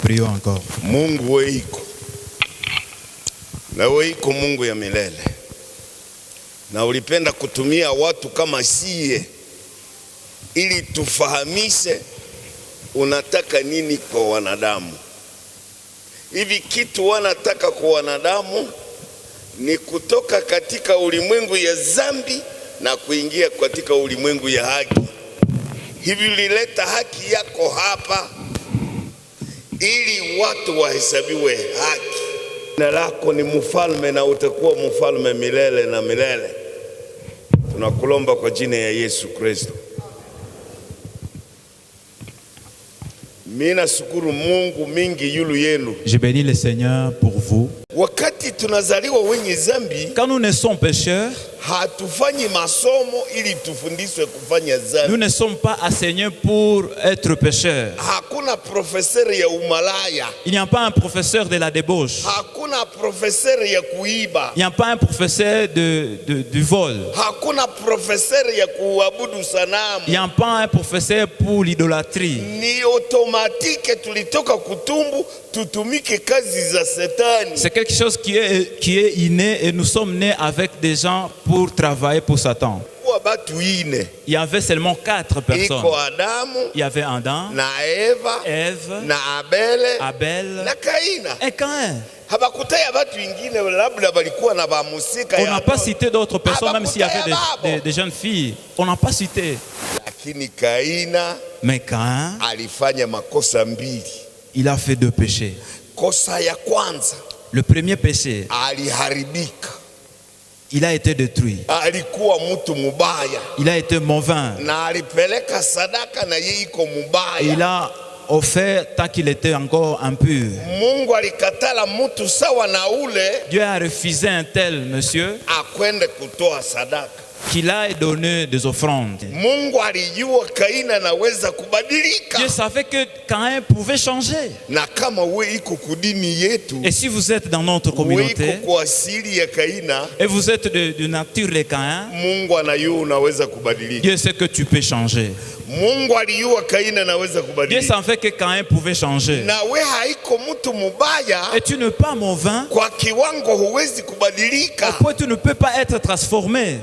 prions encore. Mungu weiko. Na weiko Mungu ya milele. Na ulipenda kutumia watu kama sie ili tufahamishe unataka nini kwa wanadamu. Hivi kitu wanataka kwa wanadamu ni kutoka katika ulimwengu ya dhambi na kuingia katika ulimwengu ya haki. Hivi ulileta haki yako hapa ili watu wahesabiwe haki. Jina lako ni mfalme na utakuwa mfalme milele na milele. Tunakulomba kwa jina ya Yesu Kristo. Mina shukuru Mungu mingi yulu yenu. Je bénis le Seigneur pour vous. Wakati tunazaliwa wenye dhambi, Quand nous naissons pécheurs, hatufanyi masomo ili tufundishwe kufanya dhambi. nous ne sommes pas enseignés pour être pécheurs. Hakuna professeur ya umalaya. Il n'y a pas un professeur de la débauche. Hakuna professeur ya kuiba. Il n'y a pas un professeur du vol. Hakuna professeur ya kuabudu sanamu. Il n'y a pas un professeur pour l'idolâtrie. Ni automatique tulitoka kutumbu tutumike kazi za Shetani. C'est quelque chose qui est inné et nous sommes nés avec des gens pour travailler pour Satan. Il y avait seulement 4 personnes. Il y avait Adam, na Eva, Ève, na Abel na Kaina. Et Caïn. On n'a pas cité d'autres personnes, même s'il y avait des jeunes filles. On n'a pas cité. Mais Caïn, il a fait 2 péchés. Le premier péché, il a été détruit. Il a été mauvais. Il a offert tant qu'il était encore impur. Dieu a refusé un tel monsieur qu'il a donné des offrandes. Dieu savait que Caïn pouvait changer. Et si vous êtes dans notre communauté et vous êtes de nature de Caïn, Dieu sait que tu peux changer. Dieu savait que Caïn pouvait changer. Et tu n'es pas mauvais. Pourquoi tu ne peux pas être transformé?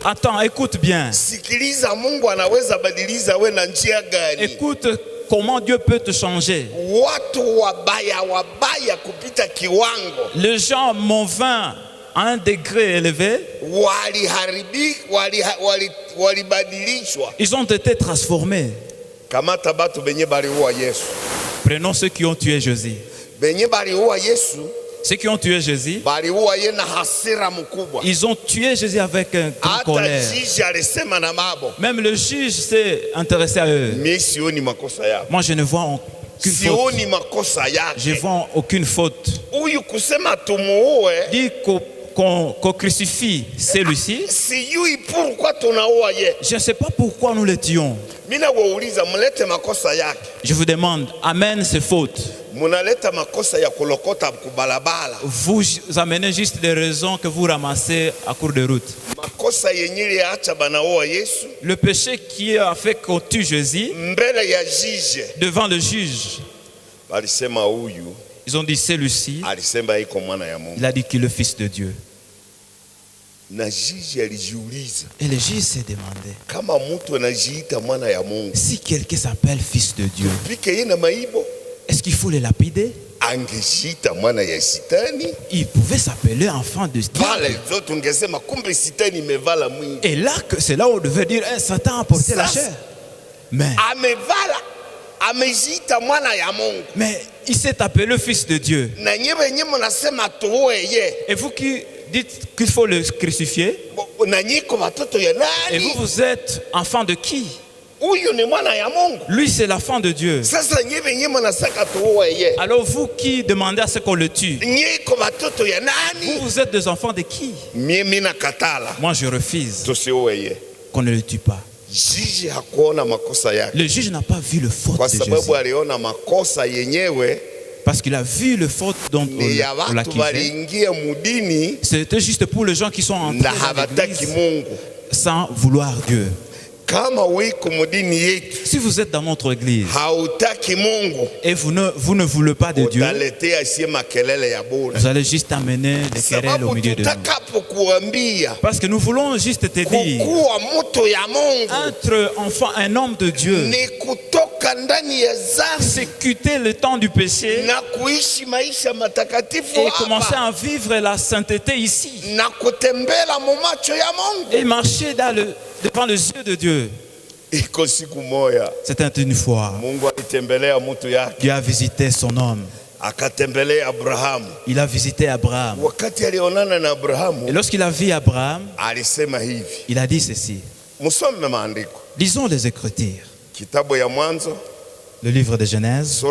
Attends, écoute bien. Écoute comment Dieu peut te changer. Les gens mauvais à un degré élevé, ils ont été transformés. Prenons ceux qui ont tué Jésus. Ceux qui ont tué Jésus, ils ont tué Jésus avec une grande colère. Même le juge s'est intéressé à eux. Moi, je ne vois aucune faute. Je ne vois aucune faute. Dit qu'on crucifie celui-ci. Je ne sais pas pourquoi nous le tuons. Je vous demande, amène ces fautes. Vous amenez juste des raisons que vous ramassez à court de route. Le péché qui a fait qu'on tue Jésus devant le juge, ils ont dit celui-ci, il a dit qu'il est le fils de Dieu. Et le juge s'est demandé, si quelqu'un s'appelle fils de Dieu, est-ce qu'il faut le lapider? Il pouvait s'appeler enfant de Dieu. Et là, c'est là où on devait dire, Satan a porté la chair. Mais il s'est appelé fils de Dieu. Et vous qui dites qu'il faut le crucifier, et vous êtes enfant de qui? Lui, c'est l'enfant de Dieu. Alors vous qui demandez à ce qu'on le tue, vous êtes des enfants de qui? Moi, je refuse qu'on ne le tue pas. Le juge n'a pas vu le faute de Jésus, parce qu'il a vu le faute dont on l'accusait. C'était juste pour les gens qui sont entrés dans l'église sans vouloir Dieu. Si vous êtes dans notre église et vous ne voulez pas de Dieu, vous allez juste amener des querelles au milieu de nous. Parce que nous voulons juste te dire, être enfant, un homme de Dieu, c'est quitter le temps du péché et commencer à vivre la sainteté ici et marcher devant les yeux de Dieu. C'était une fois, Dieu a visité son homme. Il a visité Abraham. Et lorsqu'il a vu Abraham, il a dit ceci. Lisons les Écritures. Le livre de Genèse,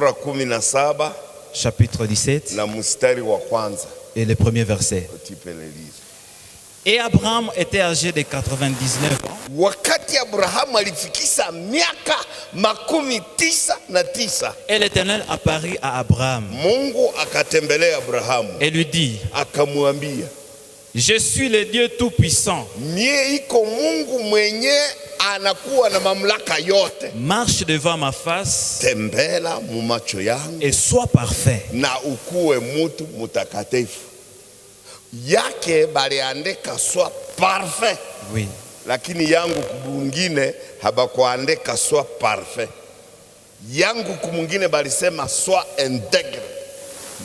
chapitre 17, et le premier verset. Et Abraham était âgé de 99 ans. Et l'Éternel apparut à Abraham et lui dit, je suis le Dieu Tout-Puissant. Marche devant ma face et sois parfait. Yake baliandika sois parfait. Oui. Lakini yangu kumungine habakuandika sois parfait. Yangu kumungine balisema sois intègre.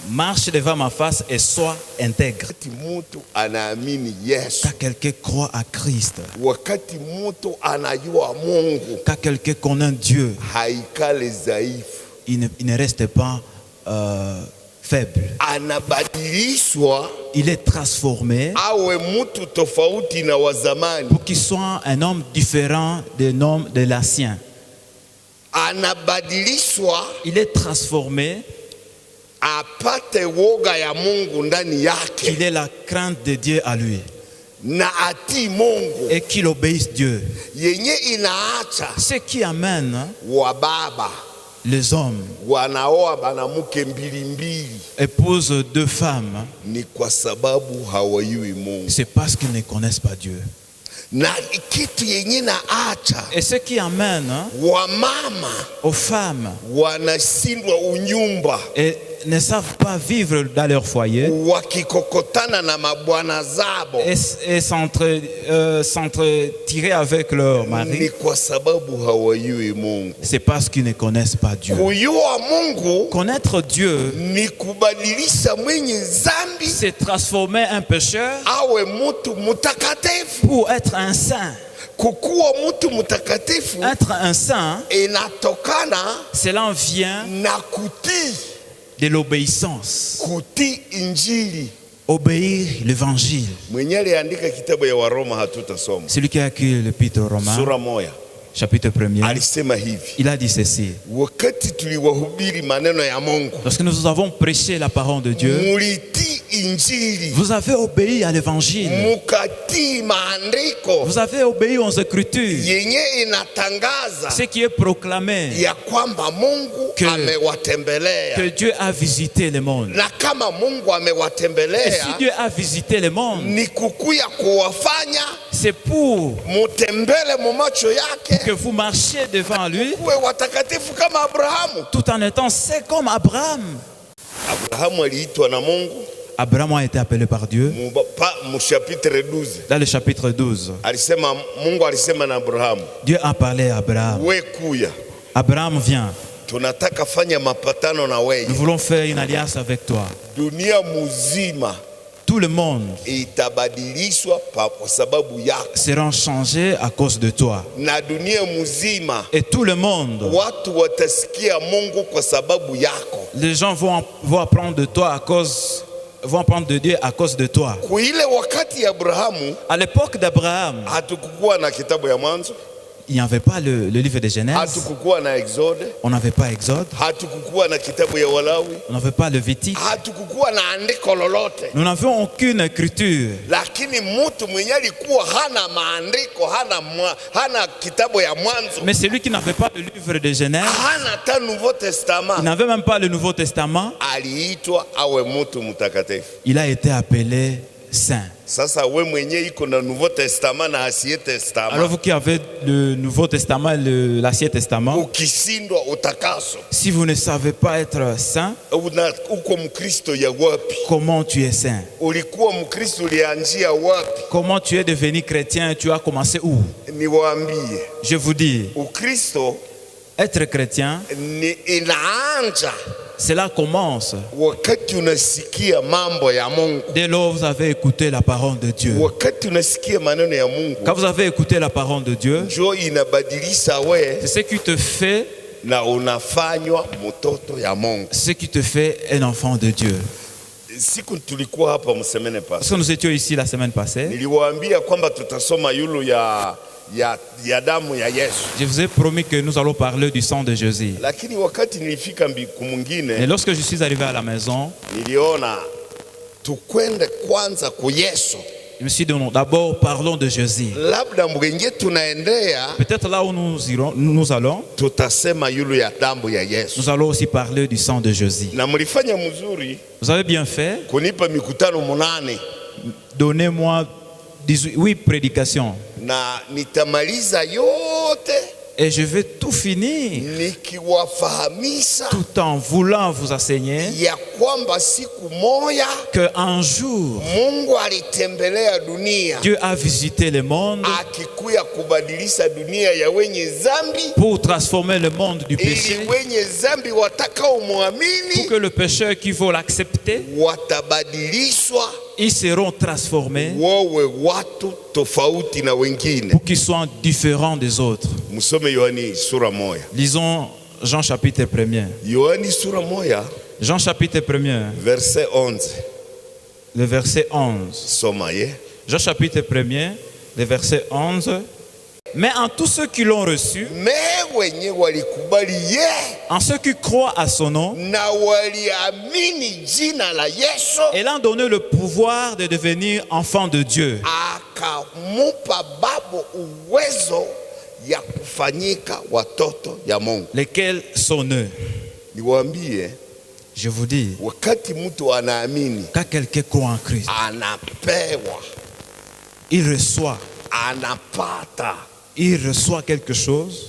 Marche devant ma face et sois intègre. Wakati mtu anaamini Yesu, quand quelqu'un croit à Christ, wakati mtu anajua Mungu, quand quelqu'un connaît Dieu, haikale dhaifu, il ne reste pas faible. Il est transformé pour qu'il soit un homme différent des hommes de l'ancien. Il est transformé qu'il ait la crainte de Dieu à lui et qu'il obéisse Dieu. Ce qui amène les hommes épousent deux femmes, c'est parce qu'ils ne connaissent pas Dieu. Et ce qui amène aux femmes et ne savent pas vivre dans leur foyer et s'entretirer avec leur mari, c'est parce qu'ils ne connaissent pas Dieu. Connaître Dieu, c'est transformer un pécheur pour être un saint. Être un saint, cela vient de l'obéissance. Obéir l'évangile. Celui qui a écrit l'épître aux Romains, chapitre 1er, il a dit ceci. Lorsque nous avons prêché la parole de Dieu, vous avez obéi à l'évangile. Vous avez obéi aux Écritures. Ce qui est proclamé que Dieu a visité le monde. Et si Dieu a visité le monde, c'est pour que vous marchiez devant lui tout en étant saint comme Abraham. Abraham a été appelé par Dieu dans le chapitre 12. Dieu a parlé à Abraham. Abraham, viens. Nous voulons faire une alliance avec toi. Tout le monde sera changé à cause de toi. Et tout le monde, les gens vont apprendre de toi à cause, vont apprendre de Dieu à cause de toi. À l'époque d'Abraham, il n'y avait pas le livre de Genèse. On n'avait pas Exode. On n'avait pas Lévitique. Nous n'avions aucune écriture. Mais celui qui n'avait pas le livre de Genèse, il n'avait même pas le Nouveau Testament, il a été appelé saint. Alors vous qui avez le Nouveau Testament et l'Ancien Testament, si vous ne savez pas être saint, comment tu es saint? Comment tu es devenu chrétien? Tu as commencé où? Je vous dis, être chrétien, cela commence dès lors vous avez écouté la parole de Dieu. Quand vous avez écouté la parole de Dieu, c'est ce qui te fait un enfant de Dieu. Parce que nous étions ici la semaine passée, je vous ai promis que nous allons parler du sang de Jésus. Et lorsque je suis arrivé à la maison, je me suis dit, d'abord parlons de Jésus. Peut-être là où nous allons, nous allons aussi parler du sang de Jésus. Vous avez bien fait. Donnez-moi 8 prédications. Et je vais tout finir tout en voulant vous enseigner qu'un jour Dieu a visité le monde pour transformer le monde du péché, pour que le pécheur qui veut l'accepter, ils seront transformés pour qu'ils soient différents des autres. Lisons Jean chapitre 1er. Jean chapitre 1er. Verset 11. Le verset 11. Jean chapitre 1er, le verset 11. Mais en tous ceux qui l'ont reçu, en ceux qui croient à son nom, elle a donné le pouvoir de devenir enfant de Dieu. Lesquels sont eux? Je vous dis, quand quelqu'un croit en Christ, il reçoit. Il reçoit quelque chose.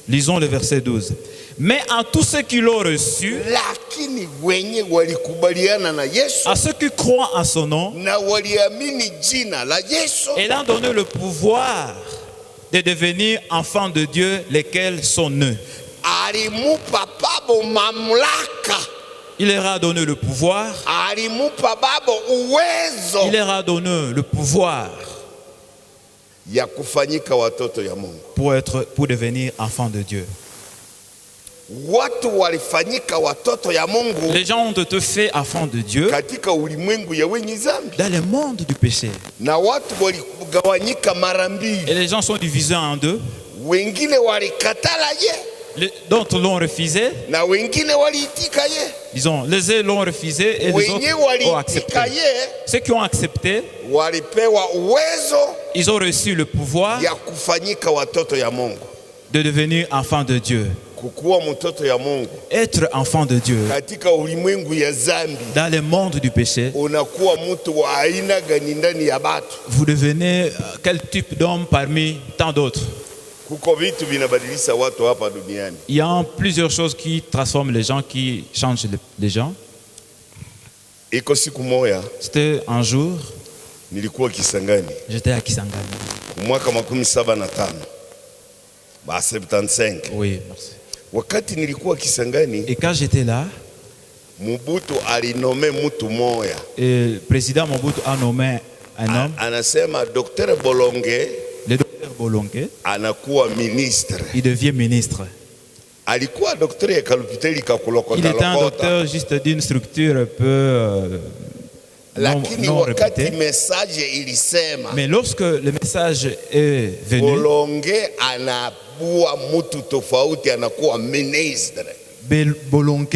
Lisons le verset 12. Mais en tous ceux qui l'ont reçu, à ceux qui croient en son nom, il a donné le pouvoir de devenir enfants de Dieu, lesquels sont eux. Il leur a donné le pouvoir. Il leur a donné le pouvoir pour devenir enfant de Dieu. Les gens ont été faits enfants de Dieu dans le monde du péché. Et les gens sont divisés en deux. D'autres l'ont refusé. Disons, les uns l'ont refusé et les autres ont accepté. Ceux qui ont accepté, ils ont reçu le pouvoir de devenir enfants de Dieu. Être enfant de Dieu dans le monde du péché, vous devenez quel type d'homme parmi tant d'autres? Il y a plusieurs choses qui transforment les gens, qui changent les gens. C'était un jour, j'étais à Kisangani. Oui, merci. Et quand j'étais là, et le président Mobutu a nommé un homme. Le docteur Bolonge, il devient ministre. Il était un docteur juste d'une structure peu non répétée. Mais lorsque le message est venu, Bolonge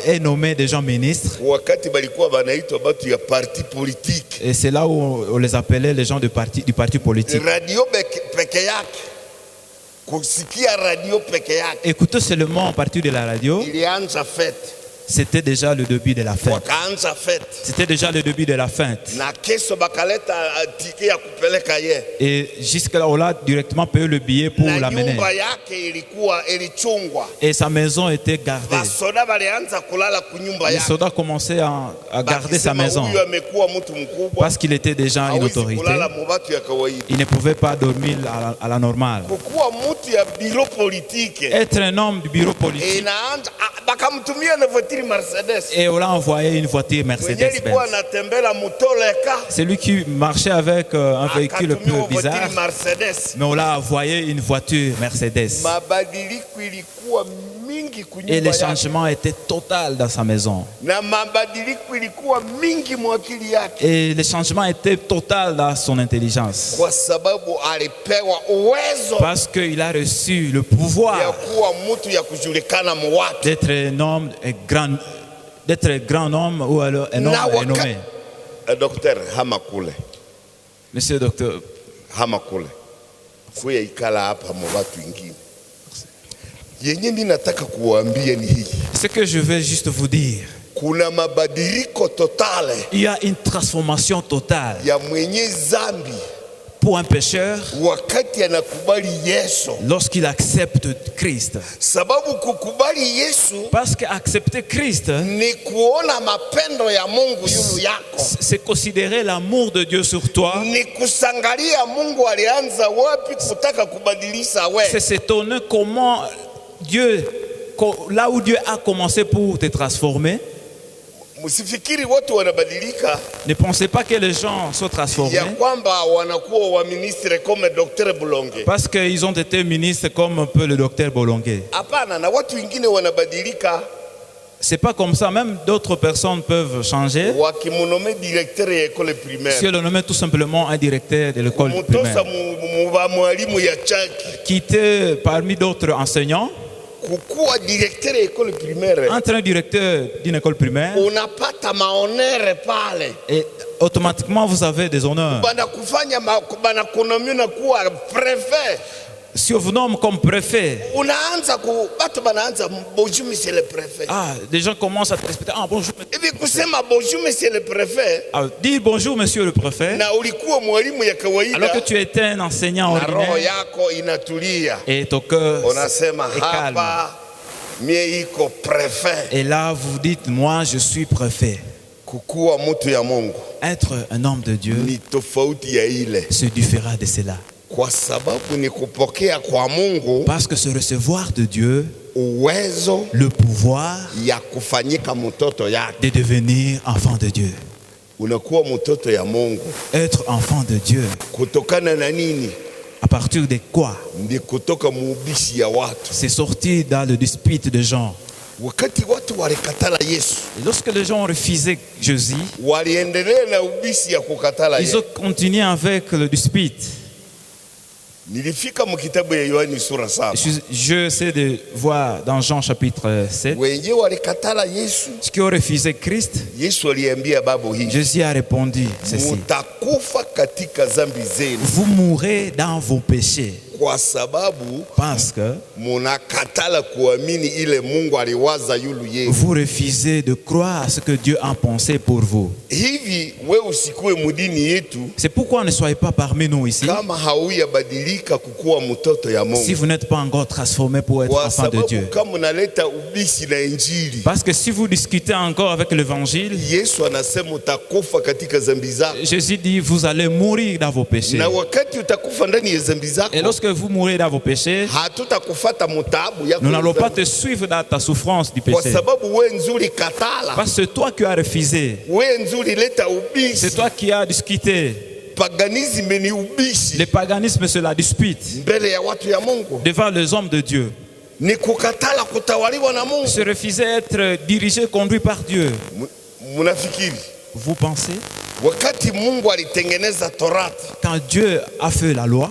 est nommé des gens ministres. Et c'est là où on les appelait les gens du parti politique. Écouter seulement à partir de la radio, c'était déjà le début de la fête. C'était déjà le début de la fête. Et jusqu'à là, on a directement payé le billet pour l'amener. Et sa maison était gardée. Les soldats commençaient à garder sa maison parce qu'il était déjà une autorité. Il ne pouvait pas dormir à la normale. Être un homme du bureau politique. Et on a envoyé une voiture Mercedes-Benz. C'est lui qui marchait avec un véhicule un peu bizarre. Mais on a envoyé une voiture Mercedes. Et le changement était total dans sa maison. Et le changement était total dans son intelligence. Parce qu'il a reçu le pouvoir d'être un homme grand, d'être un grand homme ou alors un homme renommé. Docteur Hamakule. Monsieur le docteur Hamakule. Ce que je vais juste vous dire, il y a une transformation totale pour un pécheur lorsqu'il accepte Christ. Parce qu'accepter Christ, c'est considérer l'amour de Dieu sur toi. C'est s'étonner comment Dieu, là où Dieu a commencé pour te transformer. Ne pensez pas que les gens sont transformés parce qu'ils ont été ministres comme un peu le docteur Bolongué. C'est pas comme ça. Même d'autres personnes peuvent changer. Si on le nommait tout simplement un directeur de l'école primaire qui était parmi d'autres enseignants. Entre un directeur d'une école primaire et automatiquement vous avez des honneurs. Si on vous nomme comme préfet, des gens commencent à te respecter. Ah, bonjour. Monsieur le préfet. Dire bonjour, monsieur le préfet. Alors que tu étais un enseignant ordinaire. Et ton cœur est calme. Et là, vous dites, moi, je suis préfet. Être un homme de Dieu se différera de cela. Parce que se recevoir de Dieu, le pouvoir de devenir enfant de Dieu. Être enfant de Dieu. À partir de quoi? C'est sorti dans le dispute de gens. Et lorsque les gens ont refusé Jésus, ils ont continué avec le dispute. Je sais de voir dans Jean chapitre 7 ce qui ont refusé Christ. Jésus a répondu ceci: vous mourrez dans vos péchés. Parce que vous refusez de croire à ce que Dieu a pensé pour vous. C'est pourquoi ne soyez pas parmi nous ici si vous n'êtes pas encore transformé pour être enfant de Dieu. Parce que si vous discutez encore avec l'évangile, Jésus dit vous allez mourir dans vos péchés. Et lorsque vous mourrez dans vos péchés, nous n'allons pas te suivre dans ta souffrance du péché. Parce que c'est toi qui as refusé. C'est toi qui as discuté. Le paganisme, c'est la dispute devant les hommes de Dieu. Se refuser à être dirigé, conduit par Dieu. Vous pensez? Quand Dieu a fait la loi,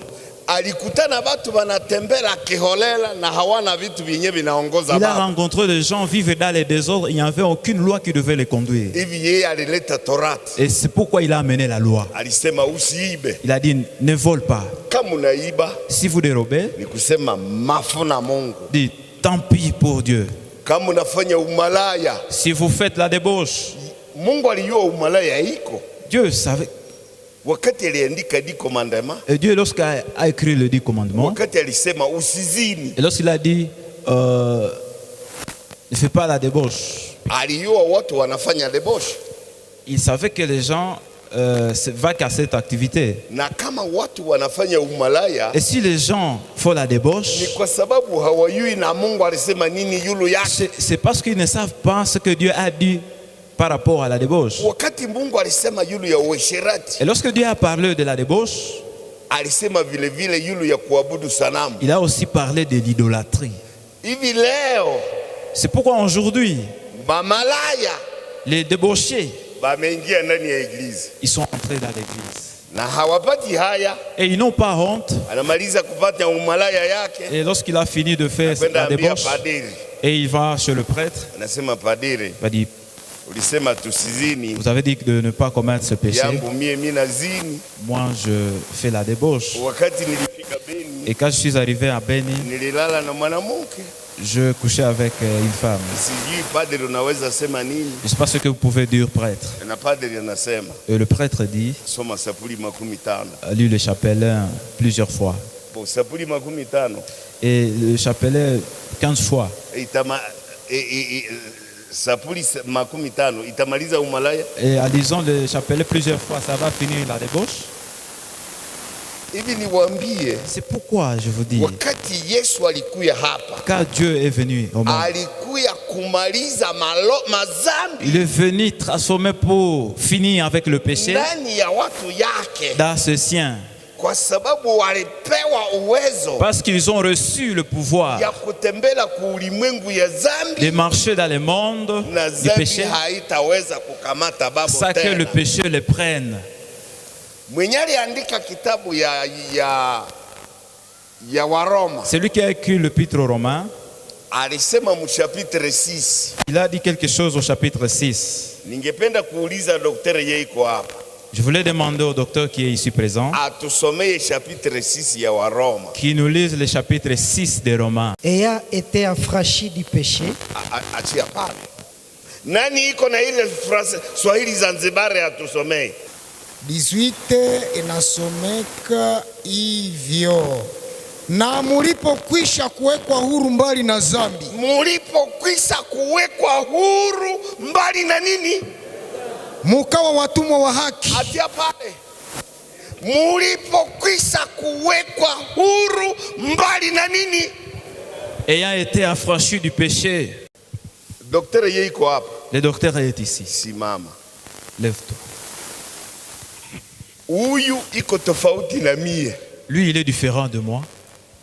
il a rencontré des gens vivant dans les désordres. Il n'y avait aucune loi qui devait les conduire. Et c'est pourquoi il a amené la loi. Il a dit ne vole pas. Si vous dérobez, dites tant pis pour Dieu. Si vous faites la débauche, Dieu savait. Et Dieu, lorsqu'il a écrit le 10 commandements, et lorsqu'il a dit ne fais pas la débauche, il savait que les gens vont à cette activité. Et si les gens font la débauche, c'est parce qu'ils ne savent pas ce que Dieu a dit par rapport à la débauche. Et lorsque Dieu a parlé de la débauche, il a aussi parlé de l'idolâtrie. C'est pourquoi aujourd'hui, les débauchés, ils sont entrés dans l'église. Et ils n'ont pas honte. Et lorsqu'il a fini de faire la débauche, et il va chez le prêtre, il va dire, vous avez dit de ne pas commettre ce péché. Moi, je fais la débauche. Et quand je suis arrivé à Beni, je couchais avec une femme. Je ne sais pas ce que vous pouvez dire, prêtre. Et le prêtre dit, lis le chapelet plusieurs fois. Et le chapelet 15 fois. Et en lisant le chapelet plusieurs fois, ça va finir la débauche. C'est pourquoi je vous dis, quand Dieu est venu au monde, il est venu transformer pour finir avec le péché dans ce sien. Parce qu'ils ont reçu le pouvoir de marcher dans le monde du péché sans que le péché les prenne. Celui qui a écrit l'épître aux Romains, il a dit quelque chose au chapitre 6. Je voulais demander au docteur qui est ici présent qui nous lise le chapitre 6 des Romains. Ayant été affranchi du péché. Nani iko na ile Swahili Zanzibar atusomee. 18 inasomeka hivyo. Na mulipokwisha kuwekwa huru mbali na dhambi. Mulipokwisha kuwekwa huru mbali na nini? Mukawa watumwa wa haki. Atia pale. Mulipokwisha kuwekwa huru mbali na nini? Ayant été affranchi du péché. Docteur yiko hapa. Le docteur est ici. Simama. Lève-toi. Huyu iko tofauti na mie. Lui, il est différent de moi.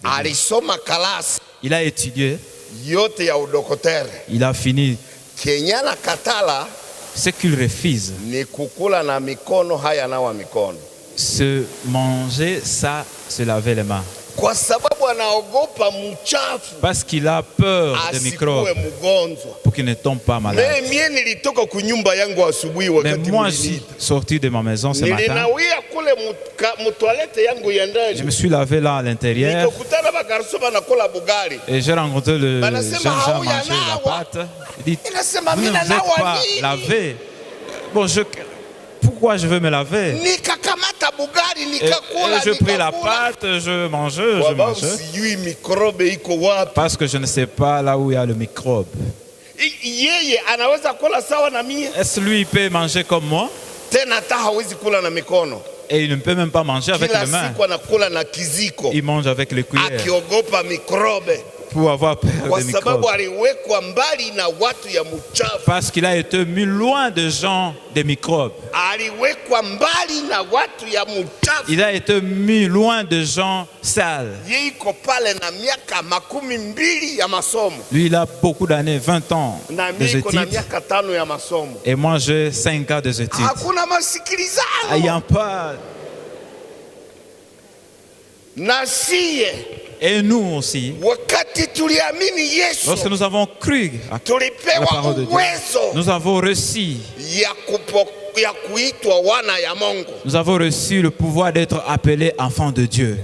Alisoma kalasi. Il a étudié. Yote ya udokotere. Il a fini. Kenyana katala. Ce qu'il refuse, ni kukula na mikono haya nawa mikono. Se manger, ça, se laver les mains. Kwa sababu anaogopa mchafu. Parce qu'il a peur des microbes. Pour qu'il ne tombe pas malade. Mimi nilitoka kunyumba yangu asubuhi wakati. Mais moi, je suis sorti de ma maison ce matin. Nilinawia kule mutoilette yangu ya ndani. Je me suis lavé là à l'intérieur. Nikakutana bagarso banakula bugali. Et j'ai rencontré le jeune gens manger la pâte. Il dit, vous ne vous êtes pas lavé. Bon, pourquoi je veux me laver? Et je pris la pâte, je mangeais. Parce que je ne sais pas là où il y a le microbe. Est-ce lui il peut manger comme moi? Et il ne peut même pas manger avec les mains. Il mange avec les cuillères. Pour avoir peur des microbes. Parce qu'il a été mis loin de gens des microbes. Il a été mis loin de gens sales. Lui, il a beaucoup d'années, 20 ans d'études. Et moi, j'ai 5 ans d'études. Il n'y a pas... Et nous aussi, lorsque nous avons cru à la parole de Dieu, nous avons reçu le pouvoir d'être appelés enfants de Dieu.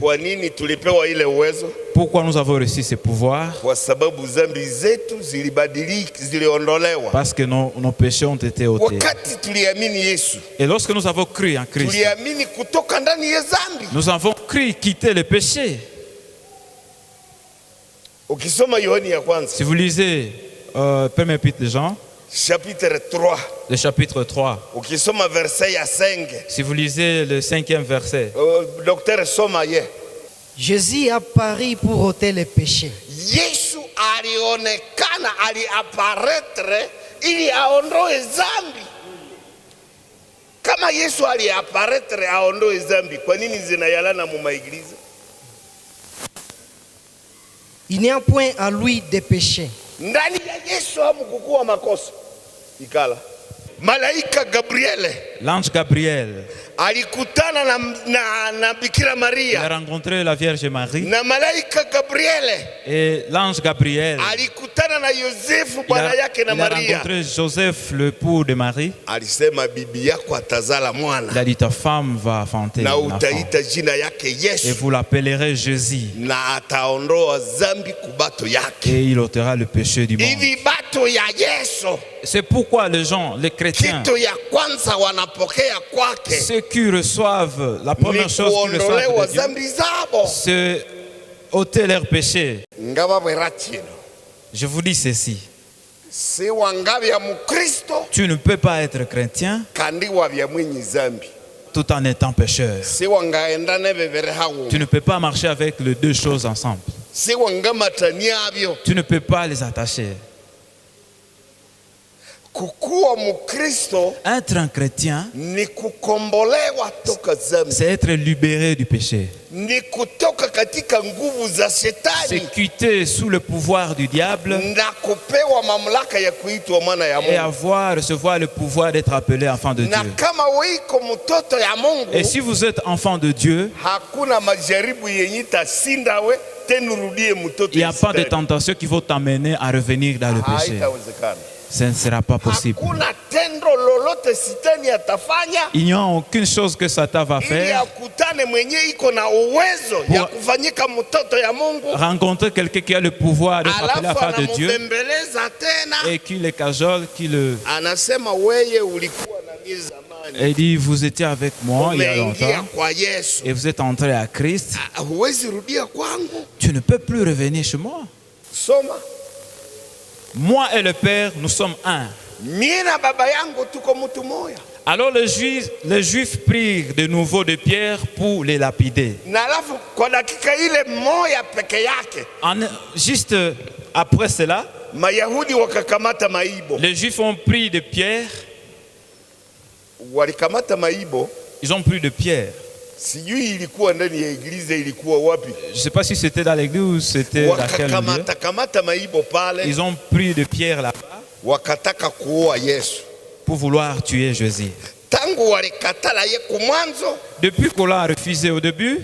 pourquoi nous avons reçu ce pouvoir? Parce que nos péchés ont été ôtés. Et lorsque nous avons cru en Christ, nous avons cru quitter le péché. Si vous lisez 1 Épître de Jean, chapitre 3. Le chapitre 3. Si vous lisez le 5e verset. Docteur Somaye. Jésus apparut pour ôter les péchés. Yesu alionekana, aliapparaître ili aondoe zambi. Kama Yesu aliapparaître aondoe zambi, kwa nini zinayalana mu maiglize? Il n'y a point à lui de péché. Ndani ya Yesu hamukukua makosa. Ikala. Malaika Gabriel. L'ange Gabriel. Alikutana na Bikira Maria. Il a rencontré la Vierge Marie. Na malaika Gabriel. Et l'ange Gabriel. Alikutana na Yosefu bwana yake na Maria. Il a rencontré Joseph, l'époux de Marie. Alisema bibi yako atazala mwana. Il a dit ta femme va enfanter. Na utaita jina yake Yesu. Et vous l'appellerez Jésus. Na ataondoa zambi kubato yake. Et il ôtera le péché du monde. Hivi bato ya Yesu. C'est pourquoi les gens, les chrétiens, ceux qui reçoivent, la première chose qu'ils reçoivent de Dieu, c'est ôter leurs péchés. Je vous dis ceci. Tu ne peux pas être chrétien tout en étant pécheur. Tu ne peux pas marcher avec les deux choses ensemble. Tu ne peux pas les attacher. Être un chrétien, c'est être libéré du péché. C'est quitter sous le pouvoir du diable et recevoir le pouvoir d'être appelé enfant de Dieu. Et si vous êtes enfant de Dieu, il n'y a pas de tentation qui va t'amener à revenir dans le péché. Ce ne sera pas possible. Il n'y a aucune chose que Satan va faire pour rencontrer quelqu'un qui a le pouvoir de s'appeler enfant de Dieu et qui le cajole, qui le... Et il dit, vous étiez avec moi il y a longtemps et vous êtes entré à Christ. Tu ne peux plus revenir chez moi. Moi et le Père, nous sommes un. Alors les Juifs prirent de nouveau de pierre pour les lapider. Juste après cela, les Juifs ont pris de pierre. Ils ont pris de pierre. Je ne sais pas si c'était dans l'église ou c'était dans quel lieu. Ils ont pris de pierre là-bas pour vouloir tuer Jésus. Depuis qu'on l'a refusé au début,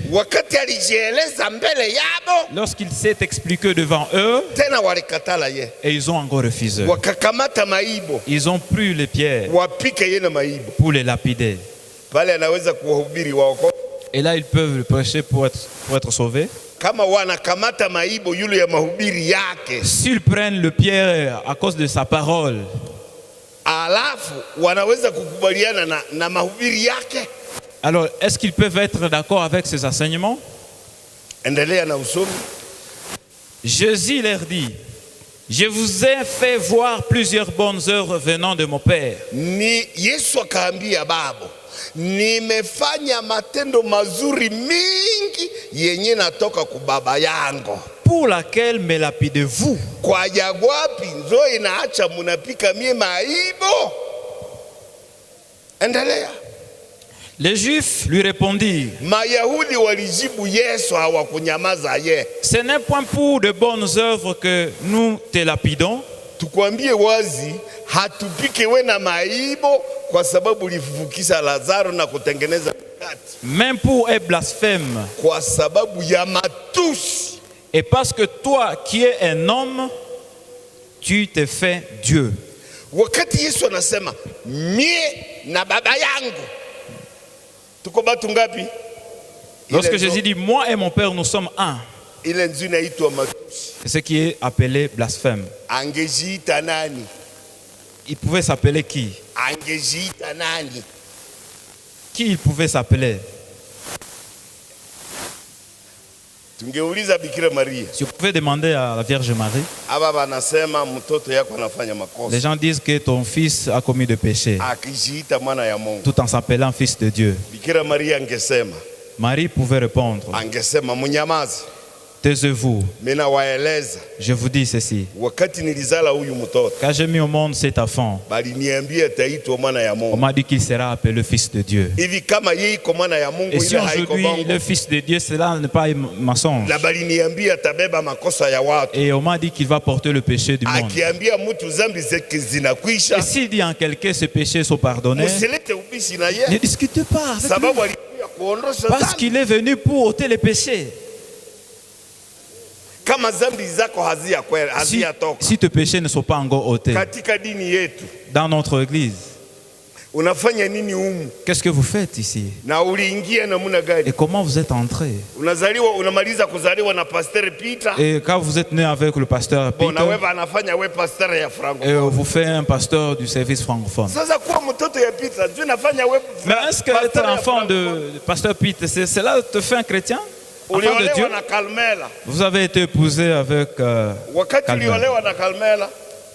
lorsqu'il s'est expliqué devant eux, et ils ont encore refusé. Ils ont pris les pierres pour les lapider. Et là, ils peuvent prêcher pour être sauvés. S'ils prennent le pierre à cause de sa parole, alors est-ce qu'ils peuvent être d'accord avec ses enseignements? Jésus leur dit, je vous ai fait voir plusieurs bonnes œuvres venant de mon Père. Nimefanya matendo mazuri mingi yenye natoka ku baba yangu. Pour laquelle me lapidez-vous? Kwa jagwapi nzo inaacha munapika mie maibo? Endelea. Les Juifs lui répondirent, Mayahudi walijibu Yesu hawakunyamaza ye. Ce n'est point pour de bonnes œuvres que nous te lapidons. Tukwambie wazi, hatupike we na maibo kwa sababu ulifufukisha Lazaro na kutengeneza mkate. Même pour un blasphème. Kwa sababu ya matusi. Et parce que toi qui es un homme, tu te fais Dieu. Wakati Yesu anasema mie na baba yangu, tuko batu ngapi? Lorsque Jésus dit moi et mon Père nous sommes un. Ce qui est appelé blasphème. Il pouvait s'appeler qui? Qui il pouvait s'appeler? Si vous pouvez demander à la Vierge Marie, les gens disent que ton fils a commis des péchés tout en s'appelant fils de Dieu. Marie pouvait répondre, taisez-vous. Je vous dis ceci. Quand j'ai mis au monde cet enfant, on m'a dit qu'il sera appelé fils de Dieu. Et si aujourd'hui le fils de Dieu, cela n'est pas un mensonge. Et on m'a dit qu'il va porter le péché du monde. Et s'il dit en quelqu'un ces péchés sont pardonnés, ne discutez pas avec lui. Parce qu'il est venu pour ôter les péchés. Si tes péchés ne sont pas encore ôtés dans notre église, qu'est-ce que vous faites ici? Et comment vous êtes entré? Et quand vous êtes né avec le pasteur Peter, et vous faites un pasteur du service francophone. Mais est-ce que être enfant de pasteur Peter, cela te fait un chrétien? Enfant de Dieu? Vous avez été épousé avec Carmel.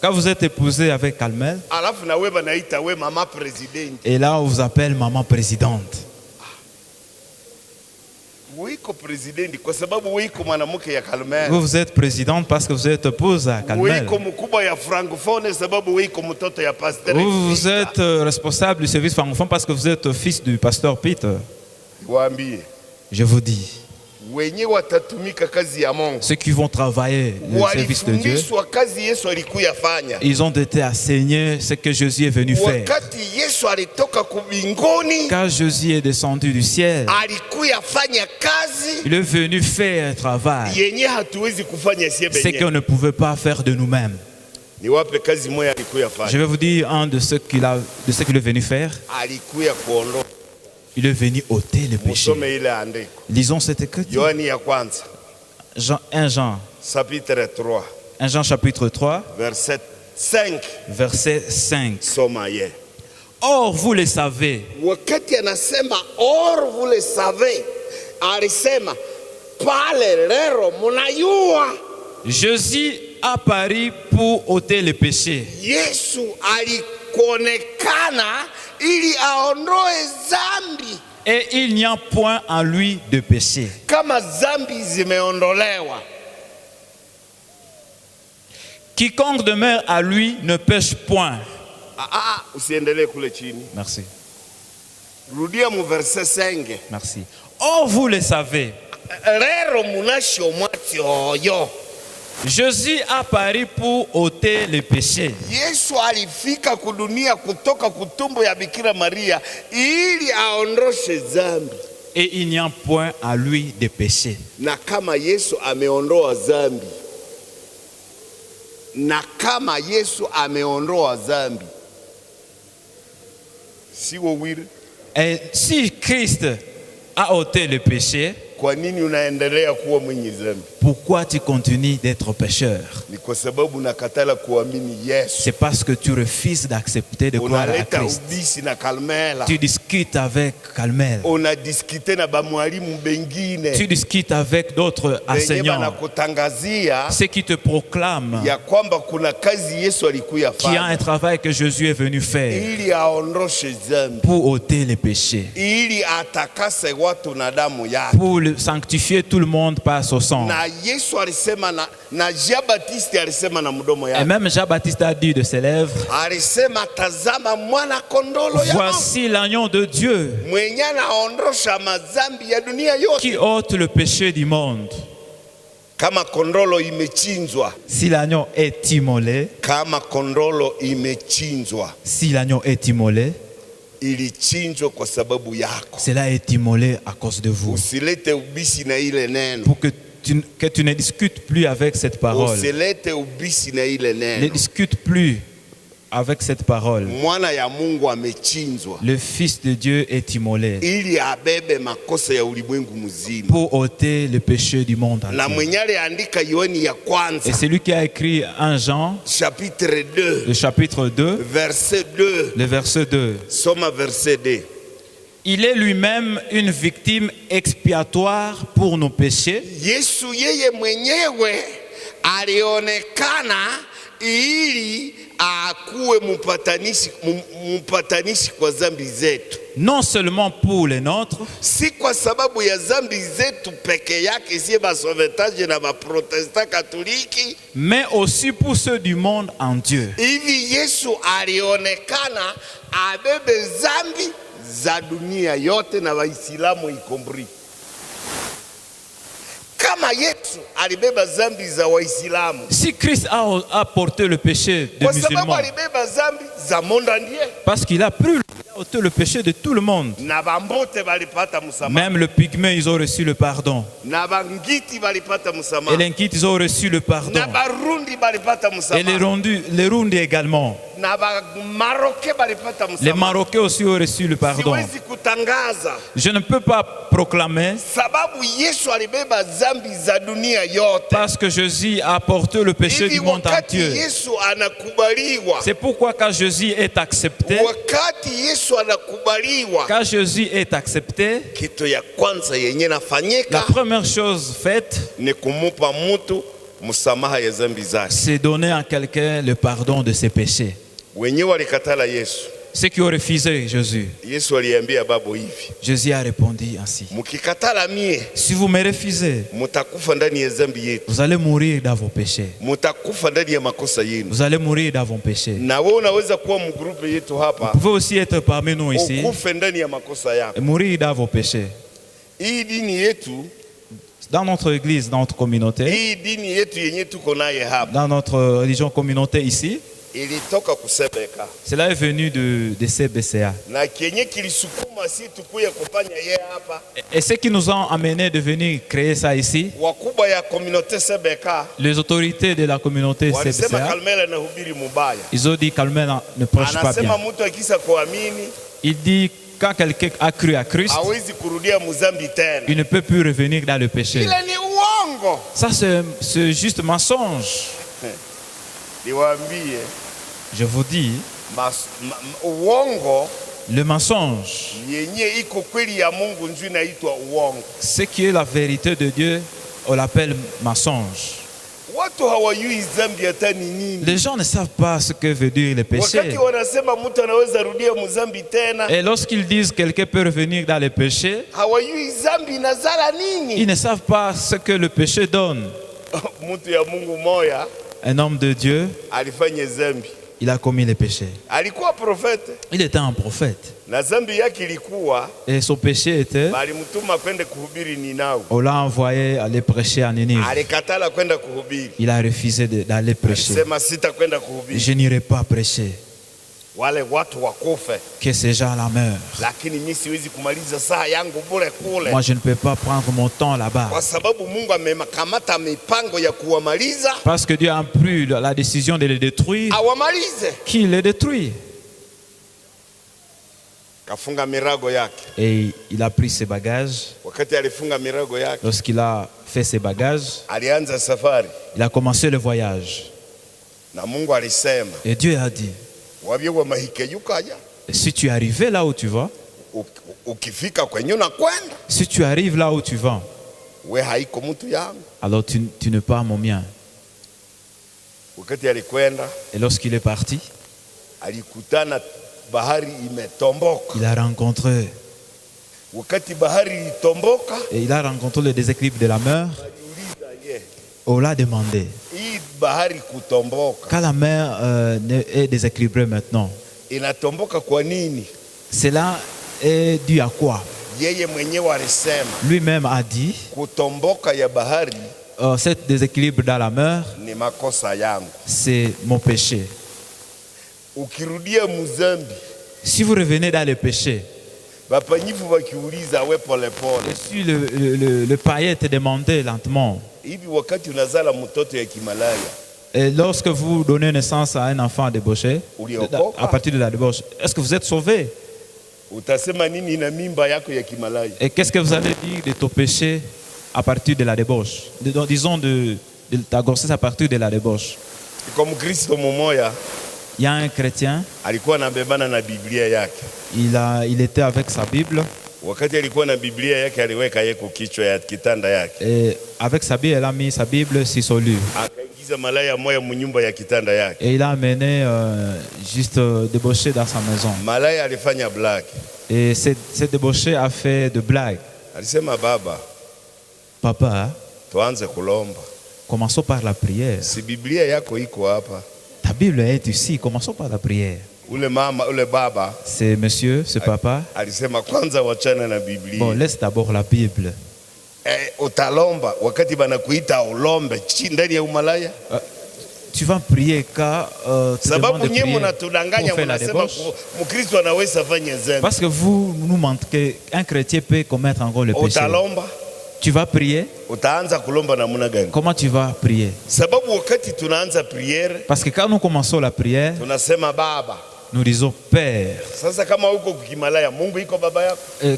Quand vous êtes épousé avec Carmel, et là on vous appelle maman présidente. Vous êtes présidente parce que vous êtes épouse à Carmel. Vous êtes responsable du service francophone parce que vous êtes fils du pasteur Peter. Je vous dis, ceux qui vont travailler le service de Dieu, ils ont été enseignés ce que Jésus est venu faire. Quand Jésus est descendu du ciel, il est venu faire un travail, ce qu'on ne pouvait pas faire de nous-mêmes. Je vais vous dire un de ce qu'il est venu faire. Il est venu ôter le péché. Lisons cette écriture. 1 Jean chapitre 3, verset 5. Or vous le savez. Jésus a paru pour ôter le péché. Et il n'y a point en lui de péché. Quiconque demeure à lui ne pêche point. Merci. Merci. Or vous le savez. Jésus a paru pour ôter les péchés. Et il n'y a point à lui de péché. Et si Christ a ôté le péché, pourquoi tu continues d'être pécheur? C'est parce que tu refuses d'accepter de croire à Christ. Tu discutes avec Carmel. Tu discutes avec d'autres enseignants. Ceux qui te proclament qu'il y a un travail que Jésus est venu faire pour ôter les péchés, pour sanctifier tout le monde par son sang. Et même Jean-Baptiste a dit de ses lèvres, voici l'agneau de Dieu qui ôte le péché du monde. Si l'agneau est immolé, cela est immolé à cause de vous. Pour que tu ne discutes plus avec cette parole. Ne discute plus avec cette parole. Le Fils de Dieu est immolé pour ôter le péché du monde entier. Et c'est lui qui a écrit 1 Jean, le chapitre 2, le verset 2. Il est lui-même une victime expiatoire pour nos péchés. Non seulement pour les nôtres, mais aussi pour ceux du monde en Dieu. Si Christ a porté le péché des musulmans, parce qu'il a pris le péché de tout le monde, même le pygmée, ils ont reçu le pardon. Et les Nkites, ils ont reçu le pardon. Et les Rundi également. Les Marocains aussi ont reçu le pardon. Je ne peux pas proclamer parce que Jésus a porté le péché du monde entier. C'est pourquoi quand Jésus est accepté, la première chose faite, c'est donner à quelqu'un le pardon de ses péchés. Ceux qui ont refusé Jésus, Jésus a répondu ainsi: si vous me refusez, vous allez mourir dans vos péchés. Vous allez mourir dans vos péchés. Vous pouvez aussi être parmi nous ici et mourir dans vos péchés. Dans notre église, dans notre communauté, dans notre religion communauté ici, cela est venu de CBCA. Et ce qui nous a amené de venir créer ça ici, les autorités de la communauté CBCA, ils ont dit qu'Almel ne prêche pas bien. Il dit quand quelqu'un a cru à Christ, il ne peut plus revenir dans le péché. Ça c'est juste mensonge. Je vous dis, le mensonge, ce qui est la vérité de Dieu, on l'appelle mensonge. Les gens ne savent pas ce que veut dire le péché. Et lorsqu'ils disent que quelqu'un peut revenir dans le péché, ils ne savent pas ce que le péché donne. Un homme de Dieu, il a commis le péché. Il était un prophète. Et son péché était, on l'a envoyé aller prêcher à Ninive. Il a refusé d'aller prêcher. Je n'irai pas prêcher. Que ces gens-là meurent. Moi je ne peux pas prendre mon temps là-bas. Parce que Dieu a pris la décision de les détruire. Qu'il les détruit. Et il a pris ses bagages. Lorsqu'il a fait ses bagages, il a commencé le voyage. Et Dieu a dit: si tu es arrivé là où tu vas, si tu arrives là où tu vas, alors tu n'es pas mon mien. Et lorsqu'il est parti, il a rencontré le déséquilibre de la mer. On l'a demandé: quand la mer est déséquilibrée maintenant, cela est dû à quoi? Lui-même a dit: cet déséquilibre dans la mer, c'est mon péché. Si vous revenez dans le péché, si le païen te demandait lentement, Et lorsque vous donnez naissance à un enfant débauché, à partir de la débauche, est-ce que vous êtes sauvé? Et qu'est-ce que vous allez dire de ton péché à partir de la débauche? Disons de ta grossesse à partir de la débauche. Il y a un chrétien, il était avec sa Bible. Et avec sa Bible, elle a mis sa Bible sur son lit. Et il a amené juste débauché dans sa maison. Et ce débauché a fait de blagues. Papa, commençons par la prière. Ta Bible est ici, commençons par la prière. C'est monsieur, ce papa. Bon, laisse d'abord la Bible. Tu vas prier car tu demandes de prier pour faire la débauche. Parce que vous nous montrez qu'un chrétien peut commettre encore le péché. Tu vas prier. Comment tu vas prier? Parce que quand nous commençons la prière, nous disons Père. Et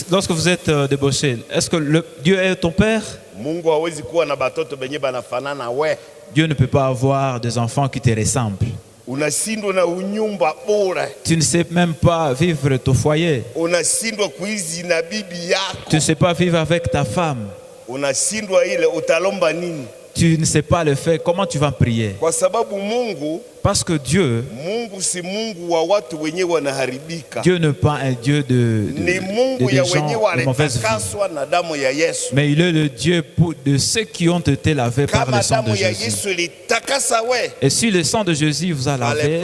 lorsque vous êtes débauché, est-ce que Dieu est ton Père? Dieu ne peut pas avoir des enfants qui te ressemblent. Tu ne sais même pas vivre ton foyer. Tu ne sais pas vivre avec ta femme. Tu ne sais pas le faire. Comment tu vas prier? Parce que Dieu n'est pas un Dieu de gens de mauvaise vie. Mais il est le Dieu de ceux qui ont été lavés par le sang de Jésus. Et si le sang de Jésus vous a lavé,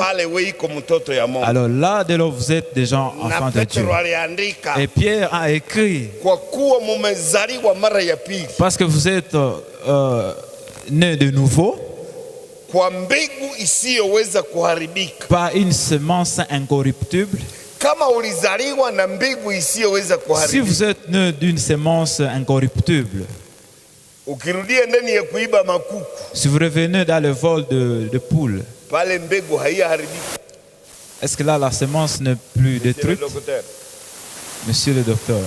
alors là, dès lors, vous êtes des gens enfants de Dieu. Et Pierre a écrit, parce que vous êtes né de nouveau, par une semence incorruptible. Si vous êtes né d'une semence incorruptible, si vous revenez dans le vol de poules, est-ce que là la semence n'est plus détruite? Monsieur le docteur,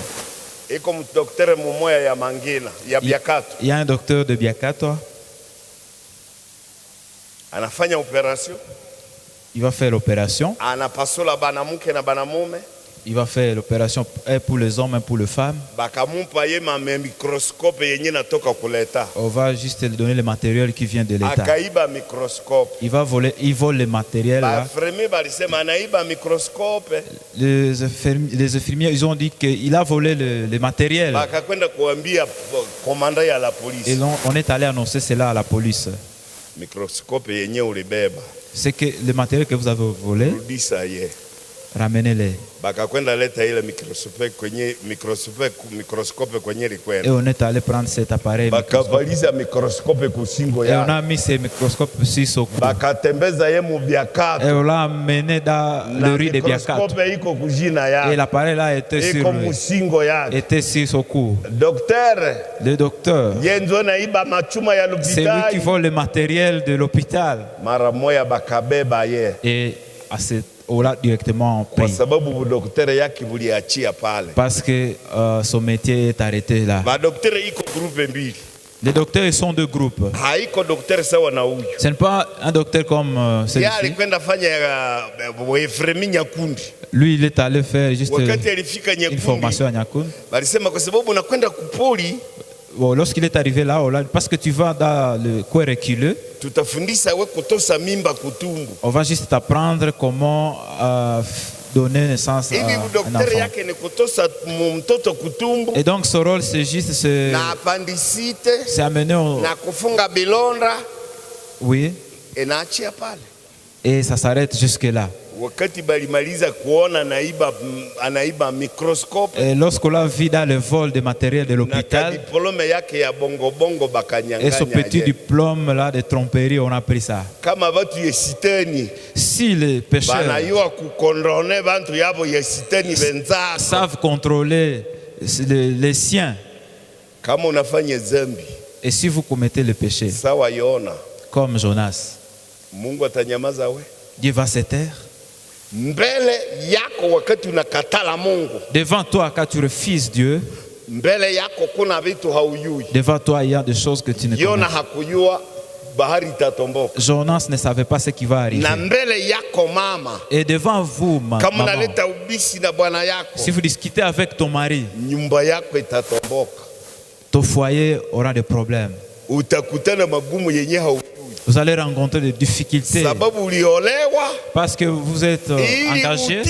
il y a un docteur de Biakato. Il va faire l'opération. Il va faire l'opération pour les hommes et pour les femmes. On va juste lui donner le matériel qui vient de l'État. Il vole le matériel là. Les infirmiers, ils ont dit qu'il a volé le matériel. Et on est allé annoncer cela à la police. C'est que le matériel que vous avez volé, ramenez-les. Et on est allé prendre cet appareil. Et on a mis ces microscopes sur son cou. Et on l'a amené dans le riz de Biakato. Et l'appareil là était sur son cou. Le docteur, c'est lui qui vole le matériel de l'hôpital. Et à cette là directement pris. Parce que son métier est arrêté là. Les docteurs sont deux groupes. Ce n'est pas un docteur comme celui-ci. Lui, il est allé faire juste une formation à Nyakundi. Bon, lorsqu'il est arrivé là, parce que tu vas dans le coin reculé, on va juste t'apprendre comment donner naissance à un enfant. Et donc ce rôle, c'est juste c'est amener au... Oui. Et ça s'arrête jusque là. Et lorsqu'on l'a vu dans le vol de matériel de l'hôpital, et son petit diplôme là de tromperie, on a pris ça. Si les pécheurs savent contrôler les siens, et si vous commettez le péché, comme Jonas. Dieu va se taire. Devant toi, quand tu refuses Dieu, devant toi, il y a des choses que tu ne connais pas. Jonas ne savait pas ce qui va arriver. Et devant vous, maman, si vous discutez avec ton mari, ton foyer aura des problèmes. Vous allez rencontrer des difficultés parce que vous êtes engagé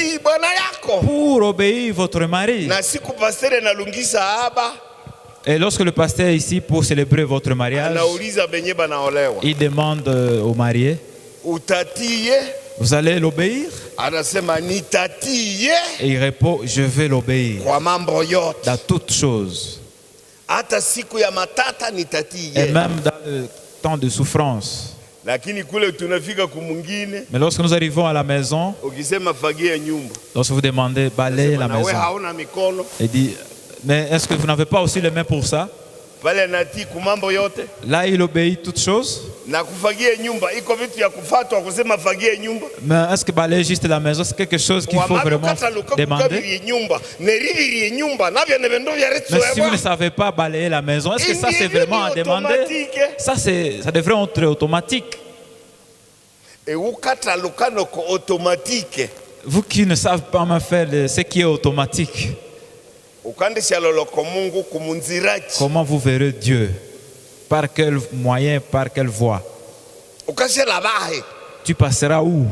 pour obéir votre mari. Et lorsque le pasteur est ici pour célébrer votre mariage, il demande aux mariés, vous allez l'obéir? Et il répond, je vais l'obéir dans toutes choses. Et même dans le temps de souffrance. Mais lorsque nous arrivons à la maison, lorsque vous demandez balayer la maison, il dit, mais est-ce que vous n'avez pas aussi les mains pour ça? Là, il obéit toutes choses. Mais est-ce que balayer juste la maison, c'est quelque chose qu'il faut vraiment demander? Mais si vous ne savez pas balayer la maison, est-ce que ça c'est vraiment à demander? Ça devrait être automatique. Vous qui ne savez pas me faire ce qui est automatique, comment vous verrez Dieu? Par quel moyen, par quelle voie? Tu passeras où?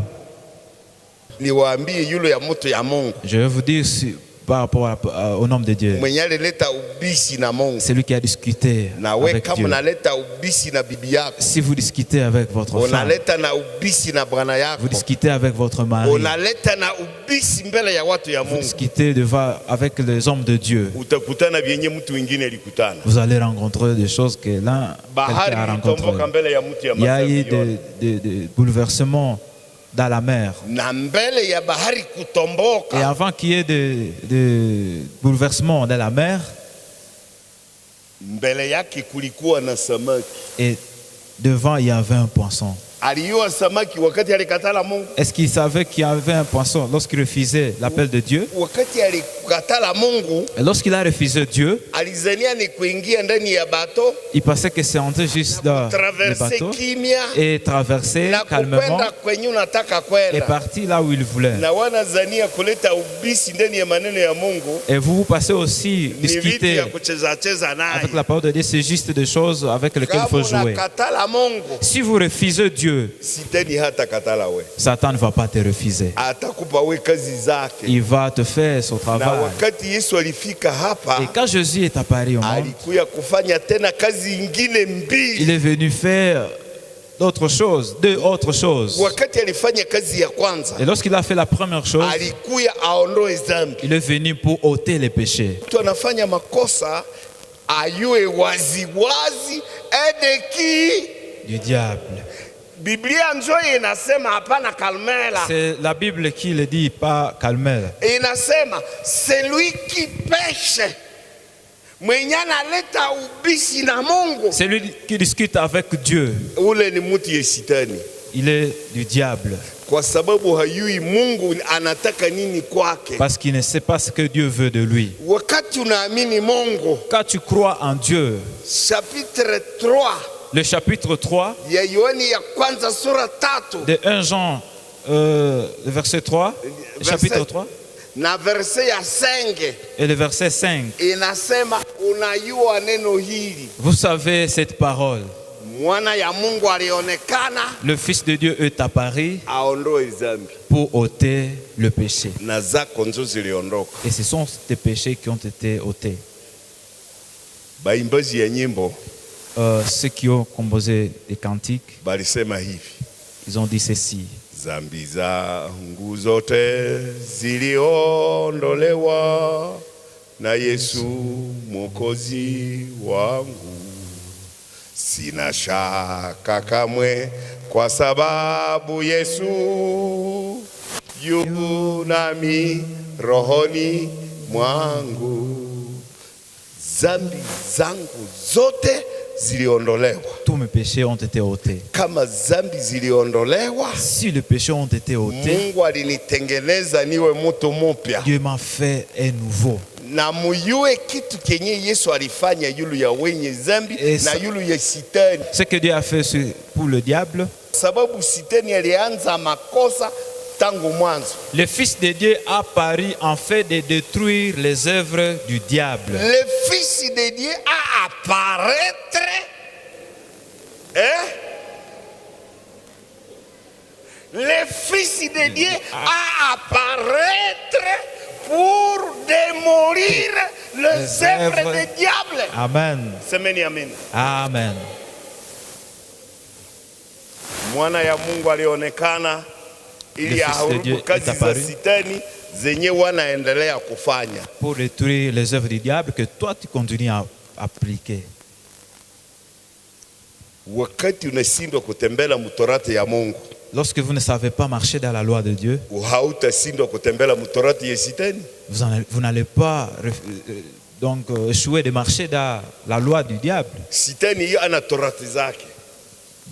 Je vais vous dire par rapport au nom de Dieu. C'est lui qui a discuté avec Dieu. Si vous discutez avec votre femme, vous discutez avec votre mari, vous discutez avec les hommes de Dieu, vous allez rencontrer des choses que l'un a rencontrées. Il y a eu des bouleversements dans la mer. Et avant qu'il y ait de bouleversements dans la mer, et devant il y avait un poisson. Est-ce qu'il savait qu'il y avait un poisson lorsqu'il refusait l'appel de Dieu? Et lorsqu'il a refusé Dieu, il pensait que c'est entrer juste dans le bateau et traverser calmement et partir là où il voulait. Et vous passez aussi discuter avec la parole de Dieu, c'est juste des choses avec lesquelles il faut jouer. Si vous refusez Dieu, Satan ne va pas te refuser. Il va te faire son travail. Et quand Jésus est apparu au monde, il est venu faire d'autres choses, deux autres choses. Et lorsqu'il a fait la première chose, il est venu pour ôter les péchés. Du diable. C'est la Bible qui le dit, pas Carmel. C'est lui qui pêche. C'est lui qui discute avec Dieu. Il est du diable. Parce qu'il ne sait pas ce que Dieu veut de lui. Quand tu crois en Dieu, chapitre 3, le chapitre 3 de 1 Jean, le verset 3, le chapitre 3, et le verset 5, vous savez cette parole. Le Fils de Dieu est apparu pour ôter le péché. Et ce sont ces péchés qui ont été ôtés. Ceux qui ont composé des cantiques, ils ont dit ceci. Zambi zangu zote ziliondolewa na Yesu Mwokozi wangu. Sina shaka kamwe kwa sababu Yesu yu nami rohoni mwangu. Zambi zangu zote ziliondolewa. Tous mes péchés ont été ôtés. Kama zambi ziliondolewa, si les péchés ont été ôtés, Mungu alinitengeneza niwe mtu mpya. Dieu m'a fait un nouveau. Na muyue kitu kenye Yesu alifanya yulu ya wenye zambi na yulu ya sitani. Ce que Dieu a fait pour le diable. Sababu sitani alianza makosa tangu mwanzo. Le Fils de Dieu a paru en fait de détruire les œuvres du diable. Le Fils de Dieu a apparaître, le Fils de Dieu a apparaître pour démolir les œuvres du diable. Amen. Semeni amen. Amen. Mwana ya Mungu alionekana ili aharibu kazi za sitani zenye wanaendelea kufanya. Pour détruire les œuvres du diable que toi tu continues à appliquer. Wakati unashindwa kutembea mtorati ya Mungu, lorsque vous ne savez pas marcher dans la loi de Dieu, hautashindwa kutembea mtorati ya sitani. Vous n'allez pas donc échouer de marcher dans la loi du diable. Sitani ana torati zake.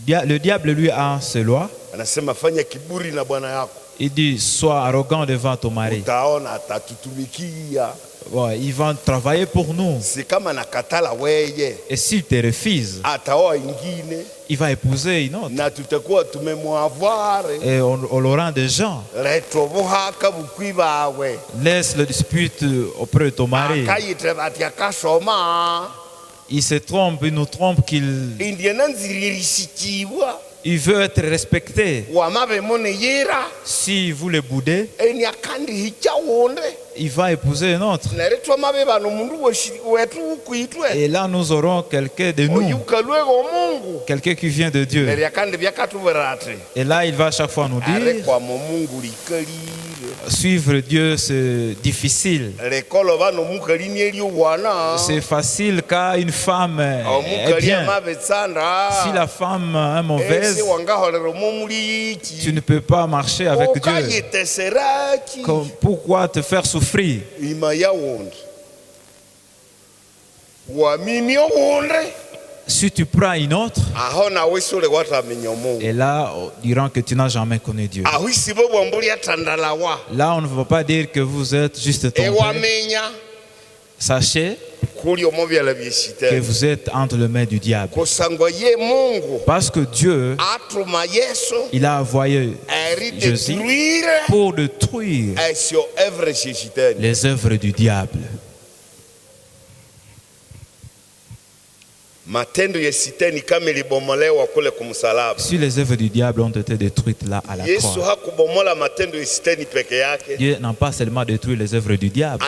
Le diable lui a ses lois. Anasema fanya kiburi na bwana yako. Il dit sois arrogant devant ton mari. Utaona atatutumikia. Ouais, ils vont travailler pour nous. C'est comme nakatala weye. Et s'il te refuse, ataoa ingine. Il va épouser une autre. Na tutakuwa tumemwavoir. Et on l'aura des gens. Retobohaka bukwi bawe. Laisse le dispute auprès de ton mari. Akayite batyakashoma. Il se trompe, il nous trompe qu'il veut être respecté. Si vous le boudez, il va épouser un autre. Et là, nous aurons quelqu'un de nous, quelqu'un qui vient de Dieu. Et là, il va chaque fois nous dire, suivre Dieu, c'est difficile. C'est facile car une femme est bien. Si la femme est mauvaise, tu ne peux pas marcher avec Dieu. Pourquoi te faire souffrir? Si tu prends une autre, et là, diront que tu n'as jamais connu Dieu. Là, on ne veut pas dire que vous êtes juste tombé. Sachez que vous êtes entre les mains du diable. Parce que Dieu, il a envoyé Jésus pour détruire les œuvres du diable. Si les œuvres du diable ont été détruites là à la croix, Dieu n'a pas seulement détruit les œuvres du diable,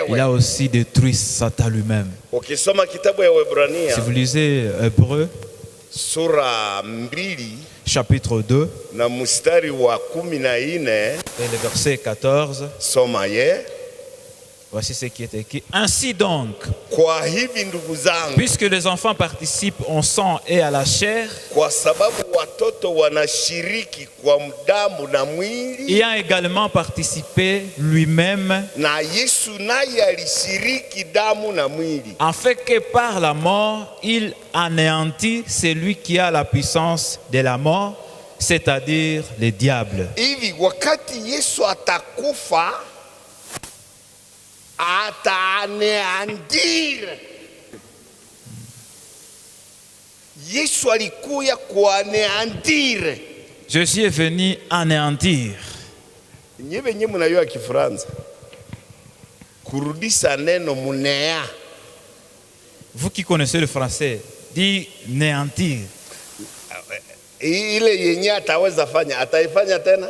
il a aussi détruit Satan lui-même. Si vous lisez Hébreux, chapitre 2, et le verset 14, voici ce qui est écrit. Ainsi donc, puisque les enfants participent au sang et à la chair, ayant également participé lui-même, en fait que par la mort, il anéantit celui qui a la puissance de la mort, c'est-à-dire le diable. Ataneandire. Yesu alikuya kuaneandire. Jésus est venu anéantir. Nyewe nye mnajua Kifaransa. Kurudisha neno munea. Vous qui connaissez le français, dit néantir. Ile yenye ataweza fanya, ataifanya tena.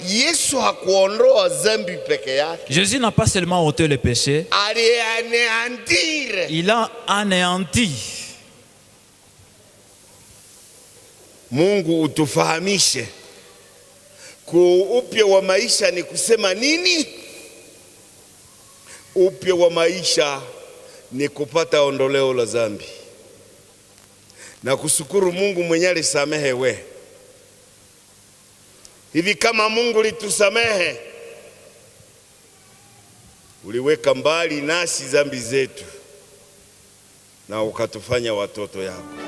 Yesu hakuondoa dhambi peke yake. Jésus n'a pas seulement ôté le péché, il a anéanti. Mungu utufahamishe upya wa maisha ni kusema nini? Upya wa maisha ni kupata ondoleo la dhambi na kushukuru Mungu mwenye alisamehe we. Hivi kama Mungu litusamehe, uliweka mbali nasi dhambi zetu na ukatufanya watoto yako.